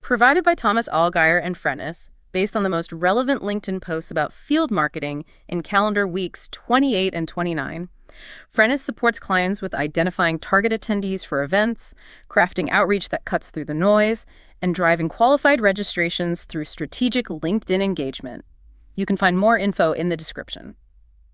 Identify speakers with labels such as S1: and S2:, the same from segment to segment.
S1: provided by Thomas Allgaier and Frennis, based on the most relevant LinkedIn posts about field marketing in calendar weeks 28 and 29. Frennis supports clients with identifying target attendees for events, crafting outreach that cuts through the noise, and driving qualified registrations through strategic LinkedIn engagement. You can find more info in the description.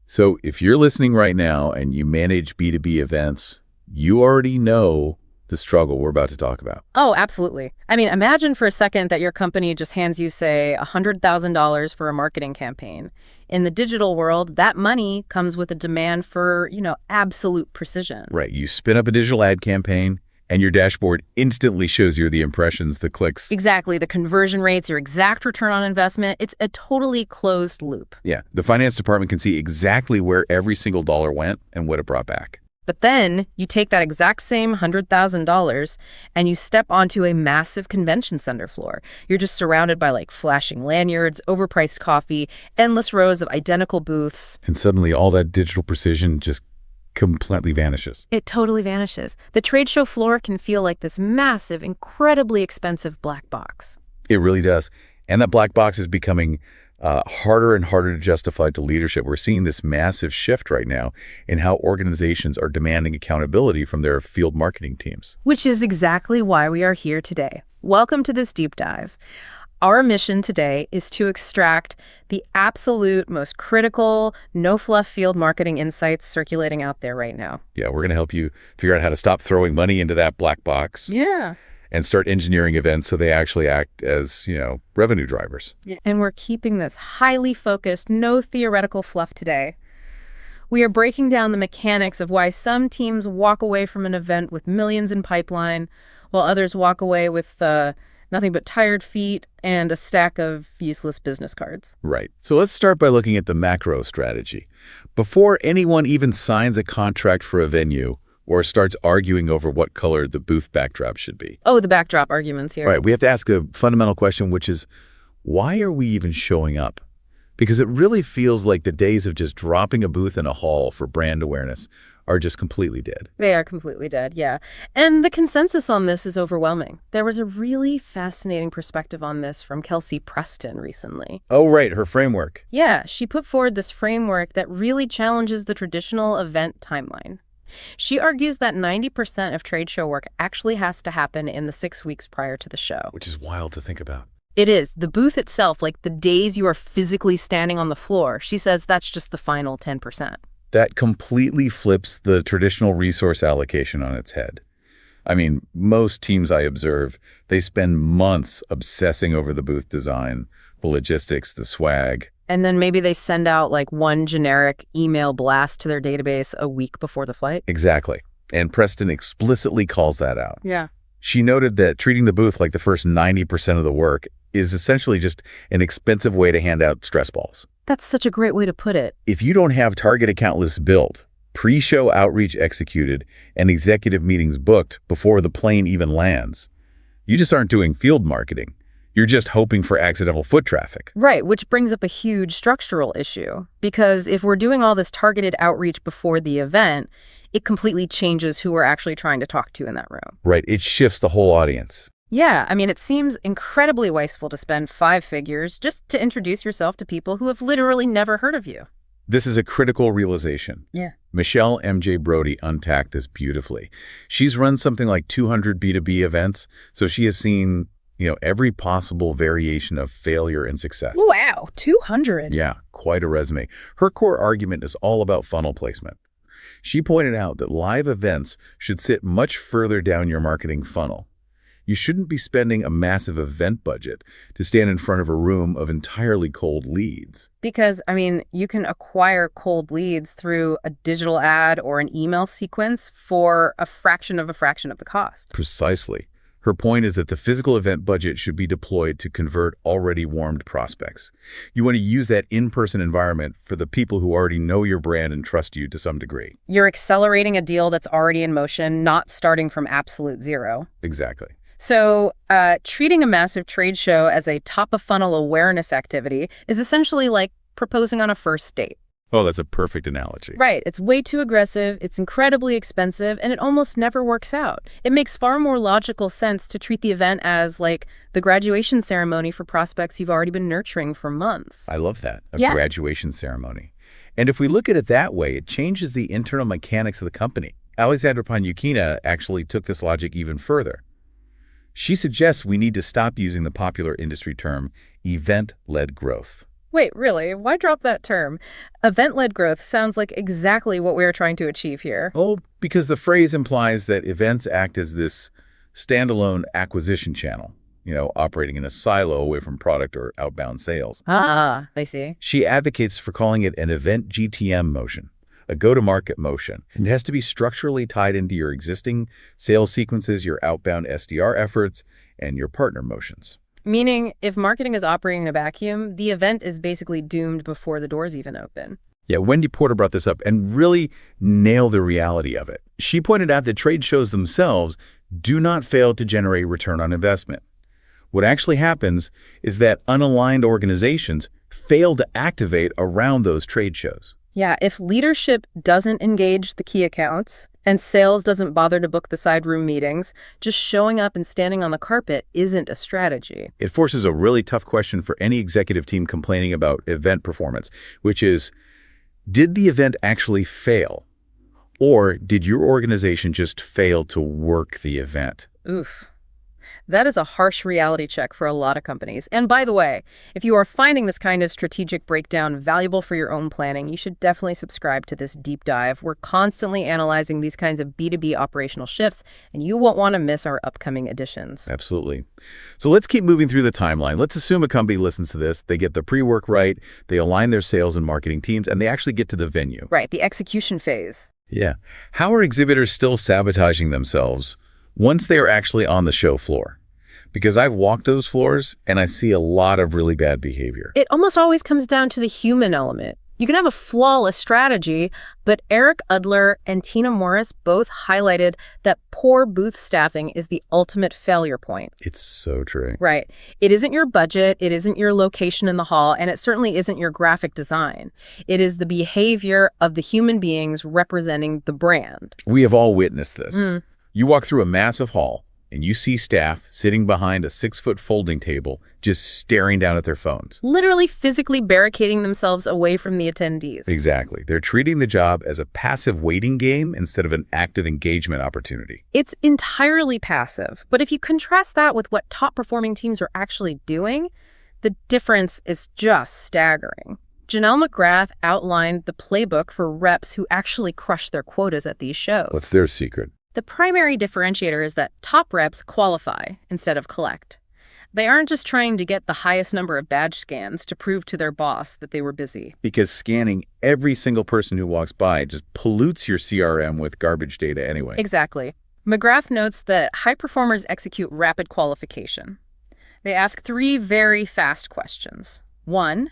S2: So if you're listening right now and you manage B2B events, you already know the struggle we're about to talk about.
S1: Oh, absolutely. I mean, imagine for a second that your company just hands you, say, $100,000 for a marketing campaign. In the digital world, that money comes with a demand for, absolute precision.
S2: Right. You spin up a digital ad campaign, and your dashboard instantly shows you the impressions, the clicks.
S1: Exactly. The conversion rates, your exact return on investment. It's a totally closed loop.
S2: Yeah. The finance department can see exactly where every single dollar went and what it brought back.
S1: But then you take that exact same $100,000 and you step onto a massive convention center floor. You're just surrounded by flashing lanyards, overpriced coffee, endless rows of identical booths.
S2: And suddenly all that digital precision just completely vanishes.
S1: It totally vanishes. The trade show floor can feel like this massive, incredibly expensive black box.
S2: It really does. And that black box is becoming harder and harder to justify to leadership. We're seeing this massive shift right now in how organizations are demanding accountability from their field marketing teams.
S1: Which is exactly why we are here today. Welcome to this deep dive. Our mission today is to extract the absolute most critical, no-fluff field marketing insights circulating out there right now.
S2: Yeah, we're going to help you figure out how to stop throwing money into that black box.
S1: Yeah.
S2: And start engineering events so they actually act as, revenue drivers.
S1: Yeah. And we're keeping this highly focused, no theoretical fluff today. We are breaking down the mechanics of why some teams walk away from an event with millions in pipeline, while others walk away with nothing but tired feet and a stack of useless business cards.
S2: Right. So let's start by looking at the macro strategy. Before anyone even signs a contract for a venue, or starts arguing over what color the booth backdrop should be.
S1: Oh, the backdrop arguments here.
S2: Right. We have to ask a fundamental question, which is, why are we even showing up? Because it really feels like the days of just dropping a booth in a hall for brand awareness are just completely dead.
S1: They are completely dead, yeah. And the consensus on this is overwhelming. There was a really fascinating perspective on this from Kelsey Preston recently.
S2: Oh, right. Her framework.
S1: Yeah. She put forward this framework that really challenges the traditional event timeline. She argues that 90% of trade show work actually has to happen in the 6 weeks prior to the show.
S2: Which is wild to think about.
S1: It is. The booth itself, like the days you are physically standing on the floor, she says that's just the final 10%.
S2: That completely flips the traditional resource allocation on its head. I mean, most teams I observe, they spend months obsessing over the booth design, the logistics, the swag.
S1: And then maybe they send out one generic email blast to their database a week before the flight.
S2: Exactly. And Preston explicitly calls that out.
S1: Yeah.
S2: She noted that treating the booth like the first 90% of the work is essentially just an expensive way to hand out stress balls.
S1: That's such a great way to put it.
S2: If you don't have target account lists built, pre-show outreach executed, and executive meetings booked before the plane even lands, you just aren't doing field marketing. You're just hoping for accidental foot traffic.
S1: Right, which brings up a huge structural issue. Because if we're doing all this targeted outreach before the event, it completely changes who we're actually trying to talk to in that room.
S2: Right, it shifts the whole audience.
S1: Yeah, I mean, it seems incredibly wasteful to spend 5 figures just to introduce yourself to people who have literally never heard of you.
S2: This is a critical realization.
S1: Yeah.
S2: Michelle M.J. Brody unpacked this beautifully. She's run something like 200 B2B events, so she has seen every possible variation of failure and success.
S1: Wow, 200.
S2: Yeah, quite a resume. Her core argument is all about funnel placement. She pointed out that live events should sit much further down your marketing funnel. You shouldn't be spending a massive event budget to stand in front of a room of entirely cold leads.
S1: Because, you can acquire cold leads through a digital ad or an email sequence for a fraction of the cost.
S2: Precisely. Her point is that the physical event budget should be deployed to convert already warmed prospects. You want to use that in-person environment for the people who already know your brand and trust you to some degree.
S1: You're accelerating a deal that's already in motion, not starting from absolute zero.
S2: Exactly.
S1: So treating a massive trade show as a top-of-funnel awareness activity is essentially like proposing on a first date.
S2: Oh, that's a perfect analogy.
S1: Right. It's way too aggressive, it's incredibly expensive, and it almost never works out. It makes far more logical sense to treat the event as, like, the graduation ceremony for prospects you've already been nurturing for months.
S2: I love that, a
S1: Yeah.
S2: graduation ceremony. And if we look at it that way, it changes the internal mechanics of the company. Alexandra Panyukina actually took this logic even further. She suggests we need to stop using the popular industry term event-led growth.
S1: Wait, really? Why drop that term? Event-led growth sounds like exactly what we are trying to achieve here.
S2: Oh, because the phrase implies that events act as this standalone acquisition channel, operating in a silo away from product or outbound sales.
S1: Ah, I see.
S2: She advocates for calling it an event GTM motion, a go-to-market motion. It has to be structurally tied into your existing sales sequences, your outbound SDR efforts, and your partner motions.
S1: Meaning, if marketing is operating in a vacuum, the event is basically doomed before the doors even open.
S2: Yeah, Wendy Porter brought this up and really nailed the reality of it. She pointed out that trade shows themselves do not fail to generate return on investment. What actually happens is that unaligned organizations fail to activate around those trade shows.
S1: Yeah, if leadership doesn't engage the key accounts and sales doesn't bother to book the side room meetings, just showing up and standing on the carpet isn't a strategy.
S2: It forces a really tough question for any executive team complaining about event performance, which is, did the event actually fail? Or did your organization just fail to work the event?
S1: Oof. That is a harsh reality check for a lot of companies. And by the way, if you are finding this kind of strategic breakdown valuable for your own planning, you should definitely subscribe to this deep dive. We're constantly analyzing these kinds of B2B operational shifts, and you won't want to miss our upcoming editions.
S2: Absolutely. So let's keep moving through the timeline. Let's assume a company listens to this, they get the pre-work right, they align their sales and marketing teams, and they actually get to the venue.
S1: Right, the execution phase.
S2: Yeah. How are exhibitors still sabotaging themselves once they are actually on the show floor? Because I've walked those floors and I see a lot of really bad behavior.
S1: It almost always comes down to the human element. You can have a flawless strategy, but Eric Udler and Tina Morris both highlighted that poor booth staffing is the ultimate failure point.
S2: It's so true.
S1: Right. It isn't your budget, it isn't your location in the hall, and it certainly isn't your graphic design. It is the behavior of the human beings representing the brand.
S2: We have all witnessed this. You walk through a massive hall and you see staff sitting behind a 6-foot folding table just staring down at their phones.
S1: Literally physically barricading themselves away from the attendees.
S2: Exactly. They're treating the job as a passive waiting game instead of an active engagement opportunity.
S1: It's entirely passive. But if you contrast that with what top-performing teams are actually doing, the difference is just staggering. Janelle McGrath outlined the playbook for reps who actually crush their quotas at these shows.
S2: What's their secret?
S1: The primary differentiator is that top reps qualify instead of collect. They aren't just trying to get the highest number of badge scans to prove to their boss that they were busy.
S2: Because scanning every single person who walks by just pollutes your CRM with garbage data anyway.
S1: Exactly. McGrath notes that high performers execute rapid qualification. They ask 3 very fast questions. 1,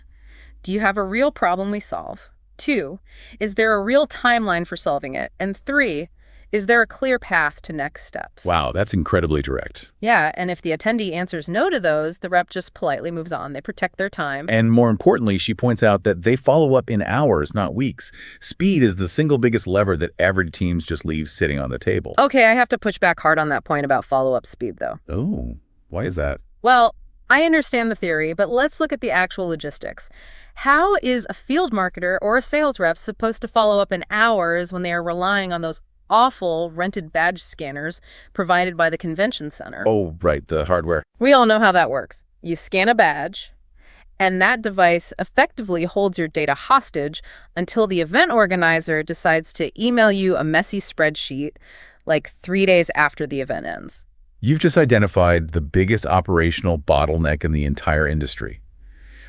S1: do you have a real problem we solve? 2, is there a real timeline for solving it? And 3, is there a clear path to next steps?
S2: Wow, that's incredibly direct.
S1: Yeah, and if the attendee answers no to those, the rep just politely moves on. They protect their time.
S2: And more importantly, she points out that they follow up in hours, not weeks. Speed is the single biggest lever that average teams just leave sitting on the table.
S1: Okay, I have to push back hard on that point about follow-up speed, though.
S2: Oh, why is that?
S1: Well, I understand the theory, but let's look at the actual logistics. How is a field marketer or a sales rep supposed to follow up in hours when they are relying on those awful rented badge scanners provided by the convention center?
S2: Oh, right, the hardware.
S1: We all know how that works. You scan a badge, and that device effectively holds your data hostage until the event organizer decides to email you a messy spreadsheet like 3 days after the event ends.
S2: You've just identified the biggest operational bottleneck in the entire industry.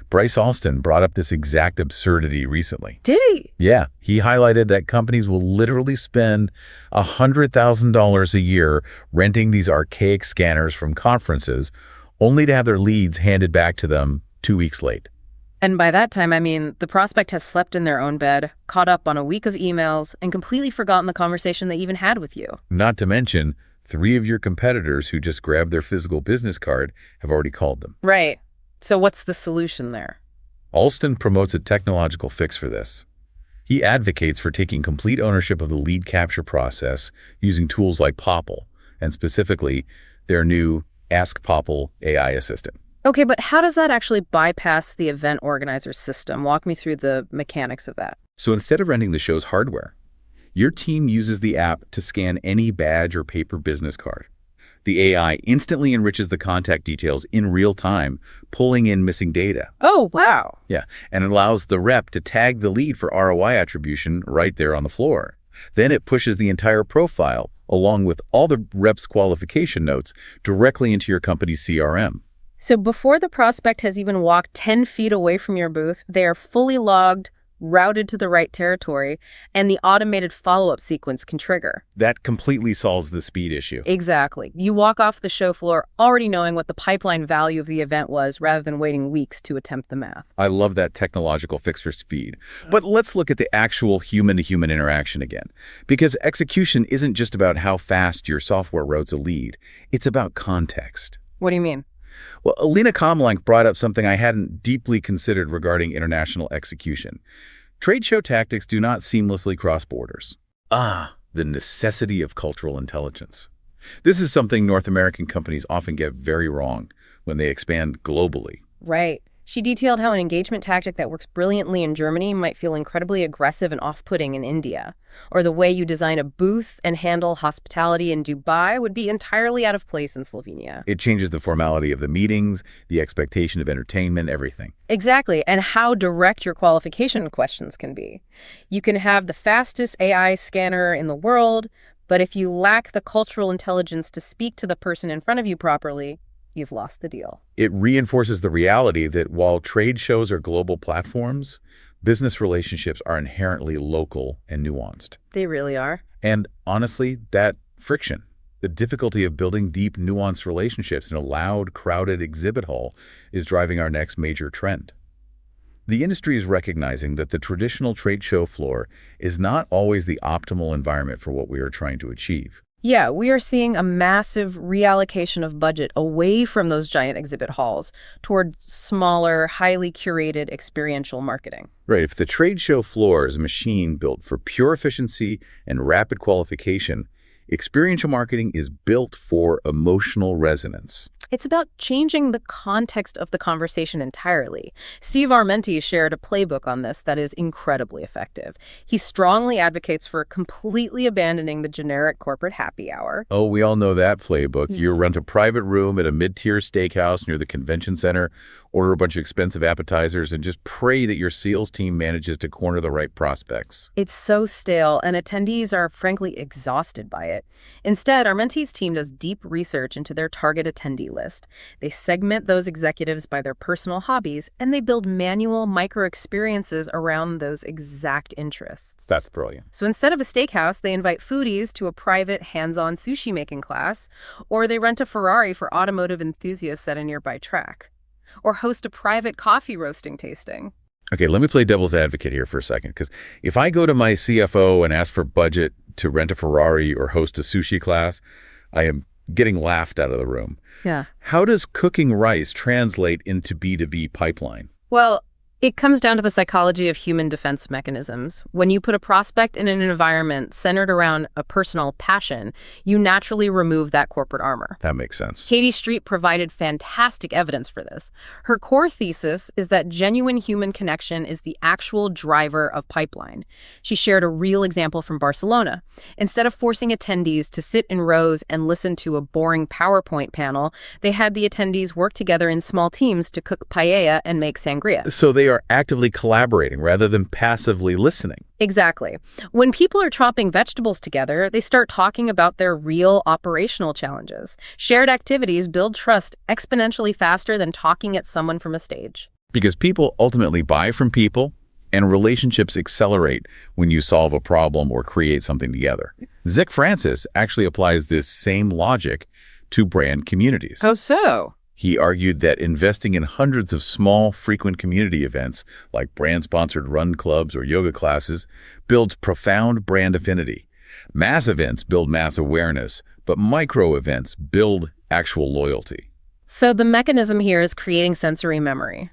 S2: Bryce Alston brought up this exact absurdity recently.
S1: Did he?
S2: Yeah, he highlighted that companies will literally spend $100,000 a year renting these archaic scanners from conferences only to have their leads handed back to them 2 weeks late.
S1: And by that time, I mean the prospect has slept in their own bed, caught up on a week of emails, and completely forgotten the conversation they even had with you.
S2: Not to mention, 3 of your competitors who just grabbed their physical business card have already called them.
S1: Right. So what's the solution there?
S2: Alston promotes a technological fix for this. He advocates for taking complete ownership of the lead capture process using tools like Popple, and specifically their new Ask Popple AI assistant.
S1: Okay, but how does that actually bypass the event organizer's system? Walk me through the mechanics of that.
S2: So instead of renting the show's hardware, your team uses the app to scan any badge or paper business card. The AI instantly enriches the contact details in real time, pulling in missing data.
S1: Oh, wow.
S2: Yeah, and it allows the rep to tag the lead for ROI attribution right there on the floor. Then it pushes the entire profile, along with all the rep's qualification notes, directly into your company's CRM.
S1: So before the prospect has even walked 10 feet away from your booth, they are fully logged, routed to the right territory, and the automated follow-up sequence can trigger.
S2: That completely solves the speed issue.
S1: Exactly. You walk off the show floor already knowing what the pipeline value of the event was rather than waiting weeks to attempt the math.
S2: I love that technological fix for speed. But let's look at the actual human-to-human interaction again. Because execution isn't just about how fast your software routes a lead. It's about context.
S1: What do you mean?
S2: Well, Alina Komlank brought up something I hadn't deeply considered regarding international execution. Trade show tactics do not seamlessly cross borders. The necessity of cultural intelligence. This is something North American companies often get very wrong when they expand globally.
S1: Right. She detailed how an engagement tactic that works brilliantly in Germany might feel incredibly aggressive and off-putting in India. Or the way you design a booth and handle hospitality in Dubai would be entirely out of place in Slovenia.
S2: It changes the formality of the meetings, the expectation of entertainment, everything.
S1: Exactly, and how direct your qualification questions can be. You can have the fastest AI scanner in the world, but if you lack the cultural intelligence to speak to the person in front of you properly, you've lost the deal.
S2: It reinforces the reality that while trade shows are global platforms, business relationships are inherently local and nuanced.
S1: They really are.
S2: And honestly, that friction, the difficulty of building deep, nuanced relationships in a loud, crowded exhibit hall is driving our next major trend. The industry is recognizing that the traditional trade show floor is not always the optimal environment for what we are trying to achieve.
S1: Yeah, we are seeing a massive reallocation of budget away from those giant exhibit halls towards smaller, highly curated experiential marketing.
S2: Right. If the trade show floor is a machine built for pure efficiency and rapid qualification, experiential marketing is built for emotional resonance.
S1: It's about changing the context of the conversation entirely. Steve Armenti shared a playbook on this that is incredibly effective. He strongly advocates for completely abandoning the generic corporate happy hour.
S2: Oh, we all know that playbook. You rent a private room at a mid-tier steakhouse near the convention center, order a bunch of expensive appetizers, and just pray that your sales team manages to corner the right prospects.
S1: It's so stale, and attendees are frankly exhausted by it. Instead, Armenti's team does deep research into their target attendee list. They segment those executives by their personal hobbies, and they build manual micro-experiences around those exact interests.
S2: That's brilliant.
S1: So instead of a steakhouse, they invite foodies to a private hands-on sushi-making class, or they rent a Ferrari for automotive enthusiasts at a nearby track, or host a private coffee roasting tasting.
S2: Okay, let me play devil's advocate here for a second, because if I go to my CFO and ask for budget to rent a Ferrari or host a sushi class, I am getting laughed out of the room.
S1: Yeah.
S2: How does cooking rice translate into B2B pipeline?
S1: Well, it comes down to the psychology of human defense mechanisms. When you put a prospect in an environment centered around a personal passion, you naturally remove that corporate armor.
S2: That makes sense.
S1: Katie Street provided fantastic evidence for this. Her core thesis is that genuine human connection is the actual driver of pipeline. She shared a real example from Barcelona. Instead of forcing attendees to sit in rows and listen to a boring PowerPoint panel, they had the attendees work together in small teams to cook paella and make sangria.
S2: So they are actively collaborating rather than passively listening.
S1: Exactly. When people are chopping vegetables together, they start talking about their real operational challenges. Shared activities build trust exponentially faster than talking at someone from a stage.
S2: Because people ultimately buy from people, and relationships accelerate when you solve a problem or create something together. Zick Francis actually applies this same logic to brand communities.
S1: Oh, so?
S2: He argued that investing in hundreds of small, frequent community events, like brand-sponsored run clubs or yoga classes, builds profound brand affinity. Mass events build mass awareness, but micro events build actual loyalty.
S1: So the mechanism here is creating sensory memory.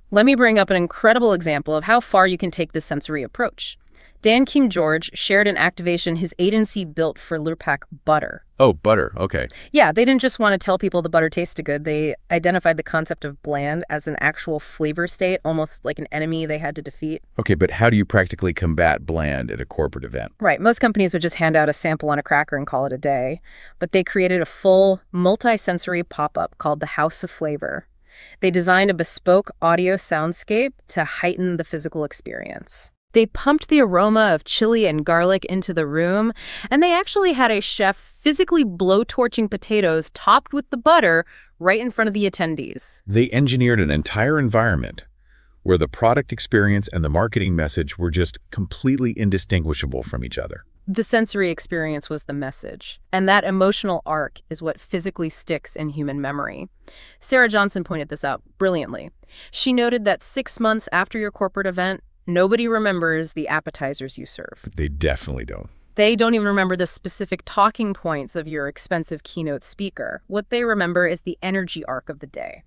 S1: Let me bring up an incredible example of how far you can take this sensory approach. Dan Kim George shared an activation his agency built for Lurpak butter.
S2: Oh, butter. Okay.
S1: Yeah, they didn't just want to tell people the butter tasted good. They identified the concept of bland as an actual flavor state, almost like an enemy they had to defeat.
S2: Okay, but how do you practically combat bland at a corporate event?
S1: Right, most companies would just hand out a sample on a cracker and call it a day. But they created a full, multi-sensory pop-up called the House of Flavor. They designed a bespoke audio soundscape to heighten the physical experience. They pumped the aroma of chili and garlic into the room, and they actually had a chef physically blowtorching potatoes topped with the butter right in front of the attendees.
S2: They engineered an entire environment where the product experience and the marketing message were just completely indistinguishable from each other.
S1: The sensory experience was the message, and that emotional arc is what physically sticks in human memory. Sarah Johnson pointed this out brilliantly. She noted that 6 months after your corporate event, nobody remembers the appetizers you serve.
S2: But they definitely don't.
S1: They don't even remember the specific talking points of your expensive keynote speaker. What they remember is the energy arc of the day.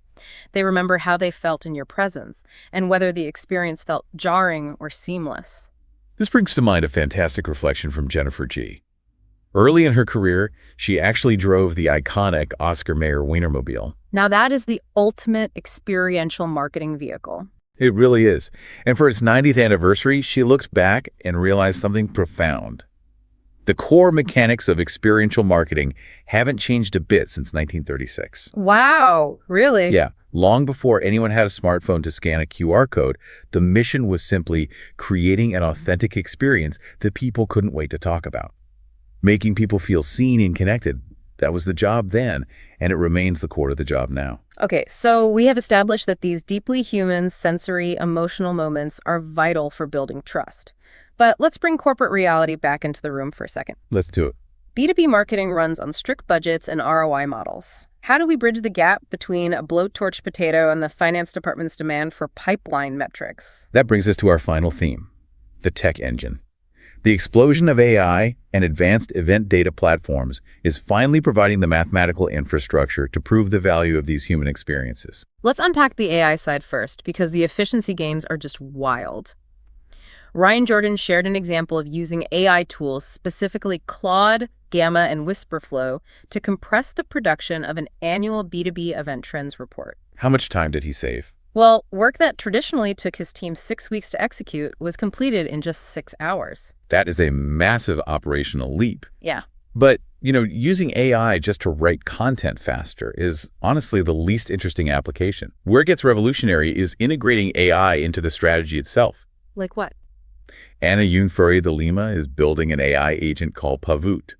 S1: They remember how they felt in your presence and whether the experience felt jarring or seamless.
S2: This brings to mind a fantastic reflection from Jennifer G. Early in her career, she actually drove the iconic Oscar Mayer Wienermobile.
S1: Now that is the ultimate experiential marketing vehicle.
S2: It really is. And for its 90th anniversary, she looked back and realized something profound. The core mechanics of experiential marketing haven't changed a bit since 1936.
S1: Wow, really?
S2: Yeah, long before anyone had a smartphone to scan a QR code, the mission was simply creating an authentic experience that people couldn't wait to talk about. Making people feel seen and connected. That was the job then, and it remains the core of the job now.
S1: Okay, so we have established that these deeply human, sensory, emotional moments are vital for building trust. But let's bring corporate reality back into the room for a second.
S2: Let's do it.
S1: B2B marketing runs on strict budgets and ROI models. How do we bridge the gap between a blowtorch potato and the finance department's demand for pipeline metrics?
S2: That brings us to our final theme, the tech engine. The explosion of AI and advanced event data platforms is finally providing the mathematical infrastructure to prove the value of these human experiences.
S1: Let's unpack the AI side first, because the efficiency gains are just wild. Ryan Jordan shared an example of using AI tools, specifically Claude, Gamma, and Whisperflow, to compress the production of an annual B2B event trends report.
S2: How much time did he save?
S1: Well, work that traditionally took his team 6 weeks to execute was completed in just 6 hours.
S2: That is a massive operational leap.
S1: Yeah.
S2: But, using AI just to write content faster is honestly the least interesting application. Where it gets revolutionary is integrating AI into the strategy itself.
S1: Like what?
S2: Ana Yunfuri de Lima is building an AI agent called Pavut.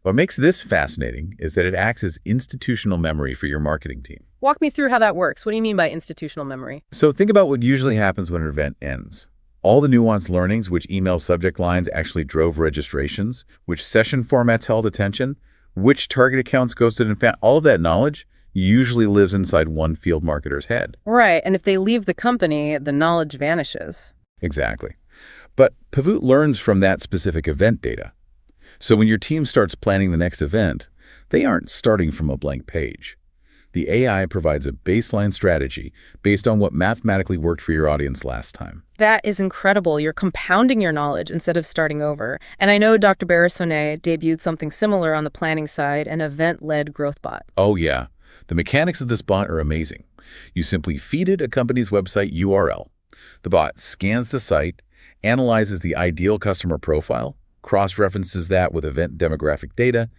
S2: What makes this fascinating is that it acts as institutional memory for your marketing team.
S1: Walk me through how that works. What do you mean by institutional memory?
S2: So think about what usually happens when an event ends. All the nuanced learnings, which email subject lines actually drove registrations, which session formats held attention, which target accounts ghosted and found, all of that knowledge usually lives inside one field marketer's head.
S1: Right, and if they leave the company, the knowledge vanishes.
S2: Exactly. But Pavut learns from that specific event data. So when your team starts planning the next event, they aren't starting from a blank page. The AI provides a baseline strategy based on what mathematically worked for your audience last time.
S1: That is incredible. You're compounding your knowledge instead of starting over. And I know Dr. Barrasone debuted something similar on the planning side, an event-led growth bot.
S2: Oh yeah. The mechanics of this bot are amazing. You simply feed it a company's website URL. The bot scans the site, analyzes the ideal customer profile, cross-references that with event demographic data,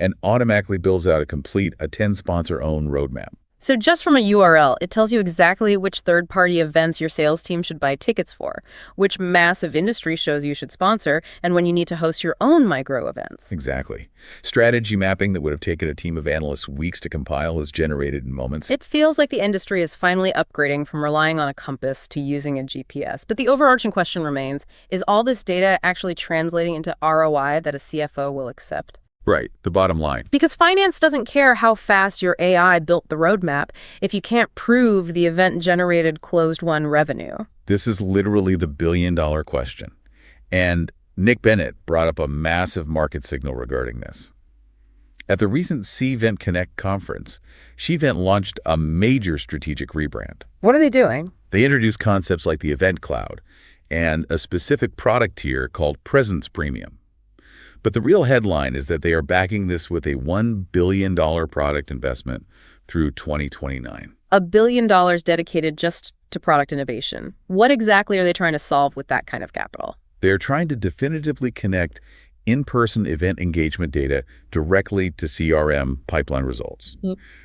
S2: and automatically builds out a complete attend-sponsor-owned roadmap.
S1: So just from a URL, it tells you exactly which third-party events your sales team should buy tickets for, which massive industry shows you should sponsor, and when you need to host your own micro events.
S2: Exactly. Strategy mapping that would have taken a team of analysts weeks to compile is generated in moments.
S1: It feels like the industry is finally upgrading from relying on a compass to using a GPS. But the overarching question remains, is all this data actually translating into ROI that a CFO will accept?
S2: Right, the bottom line.
S1: Because finance doesn't care how fast your AI built the roadmap if you can't prove the event-generated closed-won revenue.
S2: This is literally the billion-dollar question. And Nick Bennett brought up a massive market signal regarding this. At the recent Cvent Connect conference, Cvent launched a major strategic rebrand.
S1: What are they doing?
S2: They introduced concepts like the Event Cloud, and a specific product tier called Presence Premium. But the real headline is that they are backing this with a $1 billion product investment through 2029.
S1: $1 billion dedicated just to product innovation. What exactly are they trying to solve with that kind of capital?
S2: They're trying to definitively connect in-person event engagement data directly to CRM pipeline results.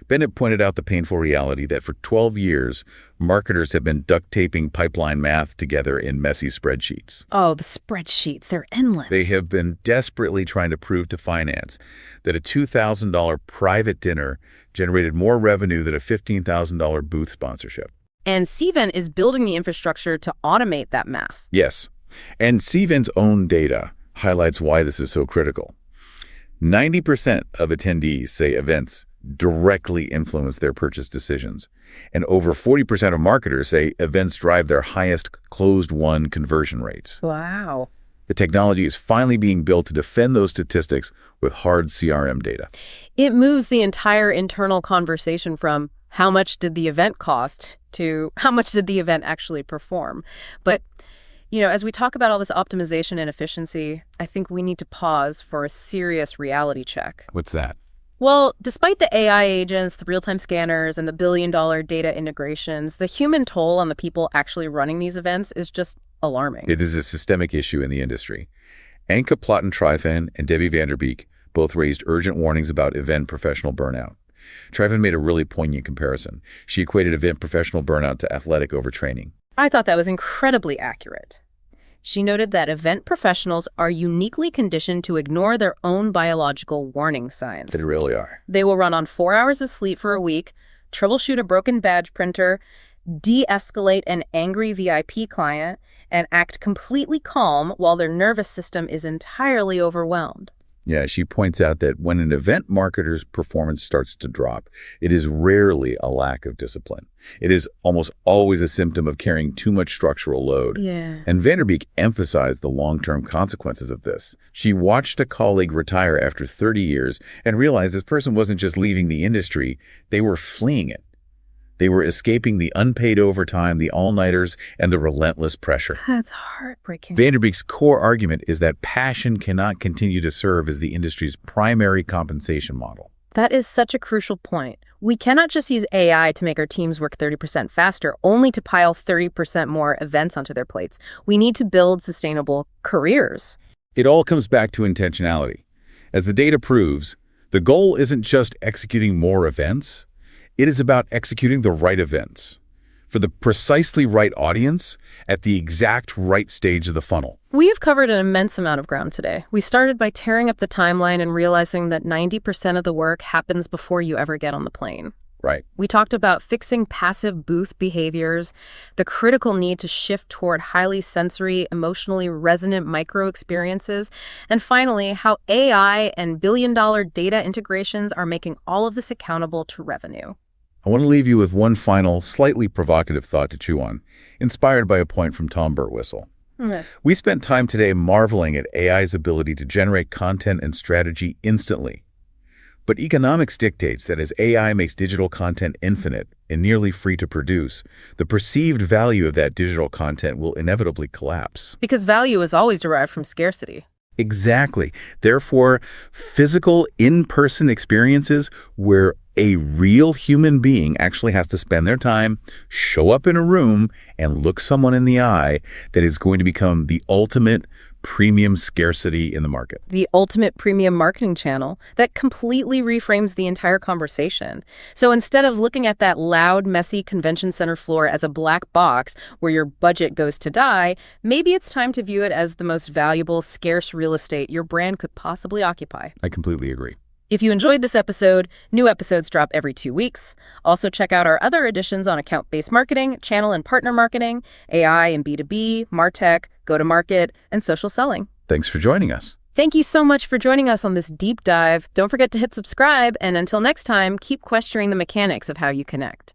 S2: Bennett pointed out the painful reality that for 12 years, marketers have been duct taping pipeline math together in messy spreadsheets.
S1: Oh, the spreadsheets, they're endless.
S2: They have been desperately trying to prove to finance that a $2,000 private dinner generated more revenue than a $15,000 booth sponsorship.
S1: And Cvent is building the infrastructure to automate that math.
S2: Yes, and Cvent's own data highlights why this is so critical. 90% of attendees say events directly influence their purchase decisions, and over 40% of marketers say events drive their highest closed-won conversion rates.
S1: Wow.
S2: The technology is finally being built to defend those statistics with hard CRM data.
S1: It moves the entire internal conversation from how much did the event cost to how much did the event actually perform. But as we talk about all this optimization and efficiency, I think we need to pause for a serious reality check.
S2: What's that?
S1: Well, despite the AI agents, the real-time scanners, and the billion-dollar data integrations, the human toll on the people actually running these events is just alarming.
S2: It is a systemic issue in the industry. Anka Platten-Tryfan and Debbie Vanderbeek both raised urgent warnings about event professional burnout. Tryfan made a really poignant comparison. She equated event professional burnout to athletic overtraining.
S1: I thought that was incredibly accurate. She noted that event professionals are uniquely conditioned to ignore their own biological warning signs.
S2: They really are.
S1: They will run on 4 hours of sleep for a week, troubleshoot a broken badge printer, de-escalate an angry VIP client, and act completely calm while their nervous system is entirely overwhelmed.
S2: Yeah, she points out that when an event marketer's performance starts to drop, it is rarely a lack of discipline. It is almost always a symptom of carrying too much structural load.
S1: Yeah.
S2: And Vanderbeek emphasized the long-term consequences of this. She watched a colleague retire after 30 years and realized this person wasn't just leaving the industry, they were fleeing it. They were escaping the unpaid overtime, the all-nighters, and the relentless pressure.
S1: That's heartbreaking.
S2: Vanderbeek's core argument is that passion cannot continue to serve as the industry's primary compensation model.
S1: That is such a crucial point. We cannot just use AI to make our teams work 30% faster, only to pile 30% more events onto their plates. We need to build sustainable careers.
S2: It all comes back to intentionality. As the data proves, the goal isn't just executing more events. It is about executing the right events for the precisely right audience at the exact right stage of the funnel.
S1: We have covered an immense amount of ground today. We started by tearing up the timeline and realizing that 90% of the work happens before you ever get on the plane.
S2: Right.
S1: We talked about fixing passive booth behaviors, the critical need to shift toward highly sensory, emotionally resonant micro experiences, and finally, how AI and billion-dollar data integrations are making all of this accountable to revenue.
S2: I want to leave you with one final, slightly provocative thought to chew on, inspired by a point from Tom Burtwhistle. We spent time today marveling at AI's ability to generate content and strategy instantly. But economics dictates that as AI makes digital content infinite and nearly free to produce, the perceived value of that digital content will inevitably collapse.
S1: Because value is always derived from scarcity.
S2: Exactly. Therefore, physical, in-person experiences where a real human being actually has to spend their time, show up in a room, and look someone in the eye, that is going to become the ultimate premium scarcity in the market.
S1: The ultimate premium marketing channel that completely reframes the entire conversation. So instead of looking at that loud, messy convention center floor as a black box where your budget goes to die, maybe it's time to view it as the most valuable, scarce real estate your brand could possibly occupy.
S2: I completely agree.
S1: If you enjoyed this episode, new episodes drop every 2 weeks. Also check out our other editions on account-based marketing, channel and partner marketing, AI and B2B, MarTech, go-to-market, and social selling.
S2: Thanks for joining us.
S1: Thank you so much for joining us on this deep dive. Don't forget to hit subscribe, and until next time, keep questioning the mechanics of how you connect.